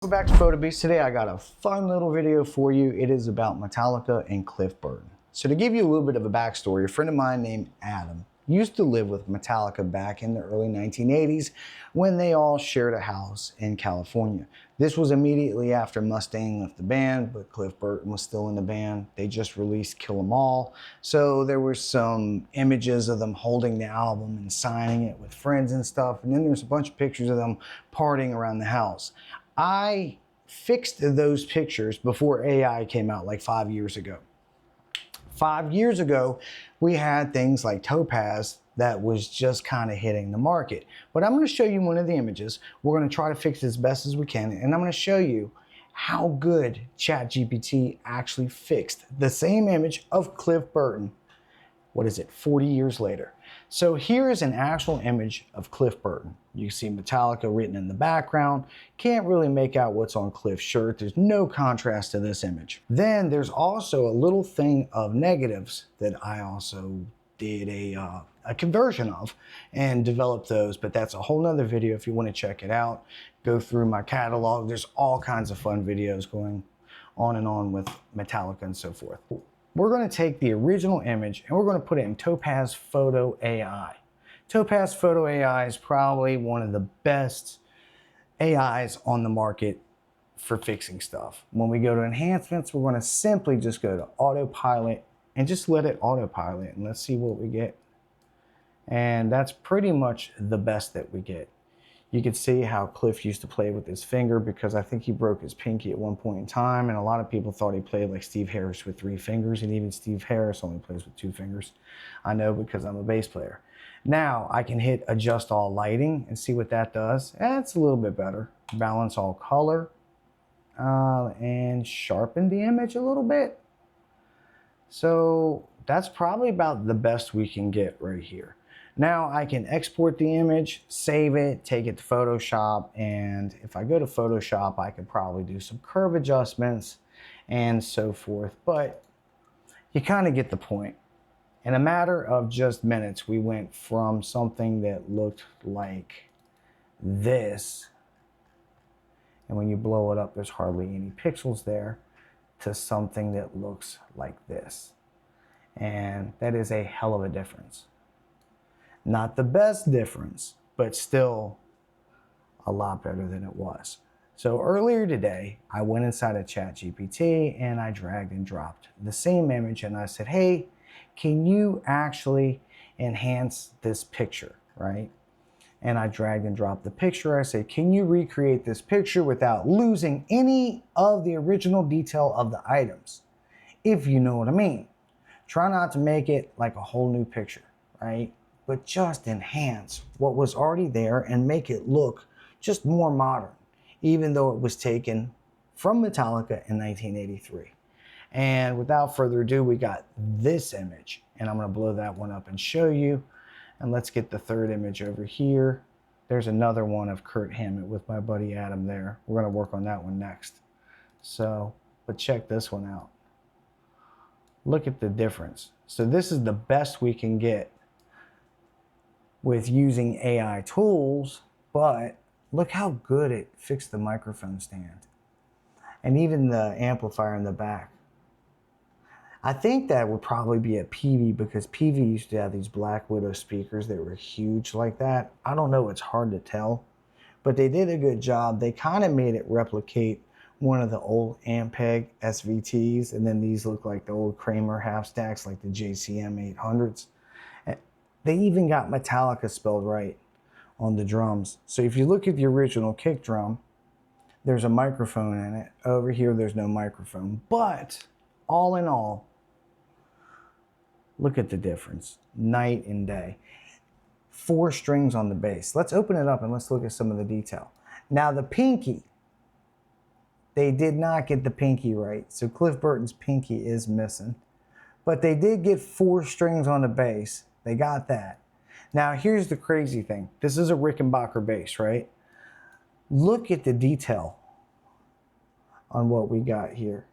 Welcome back to PhotoBeast. Today I got a fun little video for you. It is about Metallica and Cliff Burton. So to give you a little bit of a backstory, a friend of mine named Adam used to live with Metallica back in the early 1980s when they all shared a house in California. This was immediately after Mustaine left the band, but Cliff Burton was still in the band. They just released Kill 'Em All. So there were some images of them holding the album and signing it with friends and stuff. And then there's a bunch of pictures of them partying around the house. I fixed those pictures before AI came out like 5 years ago. 5 years ago, we had things like Topaz that was just kind of hitting the market. But I'm going to show you one of the images. We're going to try to fix it as best as we can. And I'm going to show you how good ChatGPT actually fixed the same image of Cliff Burton. What is it, 40 years later? So here is an actual image of Cliff Burton. You can see Metallica written in the background. Can't really make out what's on Cliff's shirt. There's no contrast to this image. Then there's also a little thing of negatives that I also did a conversion of and developed those, but that's a whole nother video if you want to check it out. Go through my catalog. There's all kinds of fun videos going on and on with Metallica and so forth. We're going to take the original image and we're going to put it in Topaz Photo AI. Topaz Photo AI is probably one of the best AIs on the market for fixing stuff. When we go to enhancements, we're going to simply just go to autopilot and just let it autopilot, and let's see what we get. And that's pretty much the best that we get. You can see how Cliff used to play with his finger because I think he broke his pinky at one point in time, and a lot of people thought he played like Steve Harris with 3 fingers, and even Steve Harris only plays with 2 fingers. I know because I'm a bass player. Now I can hit adjust all lighting and see what that does. That's a little bit better. Balance all color and sharpen the image a little bit. So that's probably about the best we can get right here. Now I can export the image, save it, take it to Photoshop, and if I go to Photoshop, I could probably do some curve adjustments and so forth, but you kind of get the point. In a matter of just minutes, we went from something that looked like this, and when you blow it up, there's hardly any pixels there, to something that looks like this. And that is a hell of a difference. Not the best difference, but still a lot better than it was. So earlier today, I went inside of ChatGPT and I dragged and dropped the same image and I said, hey, can you actually enhance this picture, right? And I dragged and dropped the picture. I said, can you recreate this picture without losing any of the original detail of the items? If you know what I mean. Try not to make it like a whole new picture, right? But just enhance what was already there and make it look just more modern, even though it was taken from Metallica in 1983. And without further ado, we got this image, and I'm going to blow that one up and show you. And let's get the third image over here. There's another one of Kurt Hammett with my buddy Adam there. We're going to work on that one next. So, but check this one out. Look at the difference. So this is the best we can get with using AI tools, but look how good it fixed the microphone stand and even the amplifier in the back. I think that would probably be a PV because PV used to have these Black Widow speakers that were huge like that. I don't know, it's hard to tell, but they did a good job. They kind of made it replicate one of the old Ampeg SVTs, and then these look like the old Kramer half stacks like the JCM 800s. They even got Metallica spelled right on the drums. So if you look at the original kick drum, there's a microphone in it. Over here, there's no microphone. But all in all, look at the difference, night and day. 4 strings on the bass. Let's open it up and let's look at some of the detail. Now the pinky, they did not get the pinky right. So Cliff Burton's pinky is missing. But they did get 4 strings on the bass. They got that. Now here's the crazy thing. This is a Rickenbacker bass, right? Look at the detail on what we got here,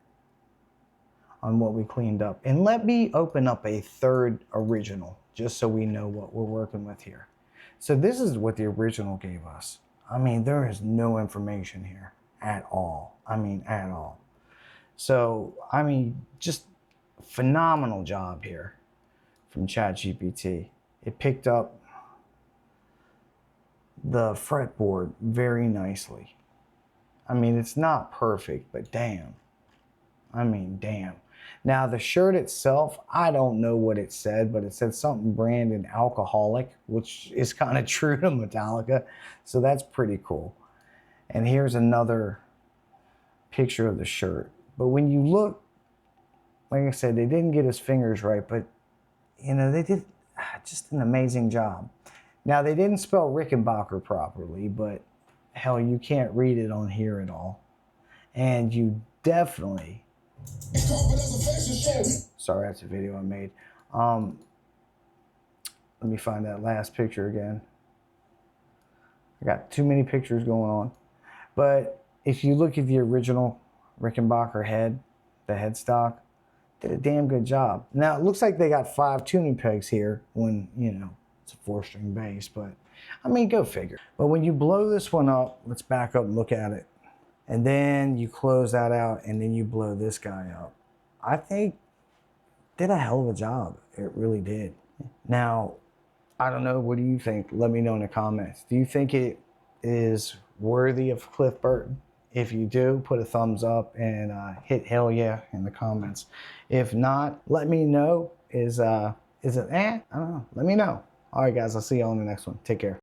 on what we cleaned up. And let me open up a third original, just so we know what we're working with here. So this is what the original gave us. I mean, there is no information here at all. I mean, at all. So, I mean, just phenomenal job here from ChatGPT. It picked up the fretboard very nicely. I mean, it's not perfect, but damn. I mean, damn. Now, the shirt itself, I don't know what it said, but it said something branded alcoholic, which is kind of true to Metallica. So that's pretty cool. And here's another picture of the shirt. But when you look, like I said, they didn't get his fingers right, but you know, they did just an amazing job. Now, they didn't spell Rickenbacker properly, but hell, you can't read it on here at all. And you definitely, sorry, that's a video I made. Let me find that last picture again. I got too many pictures going on. But if you look at the original Rickenbacker head, the headstock, did a damn good job. Now, it looks like they got 5 tuning pegs here when, you know, it's a 4-string bass, but I mean, go figure. But when you blow this one up, let's back up and look at it. And then you close that out and then you blow this guy up. I think did a hell of a job. It really did. Now, I don't know, what do you think? Let me know in the comments. Do you think it is worthy of Cliff Burton? If you do, put a thumbs up and hit hell yeah in the comments. If not, let me know. Is it I don't know. Let me know. All right, guys, I'll see you on the next one. Take care.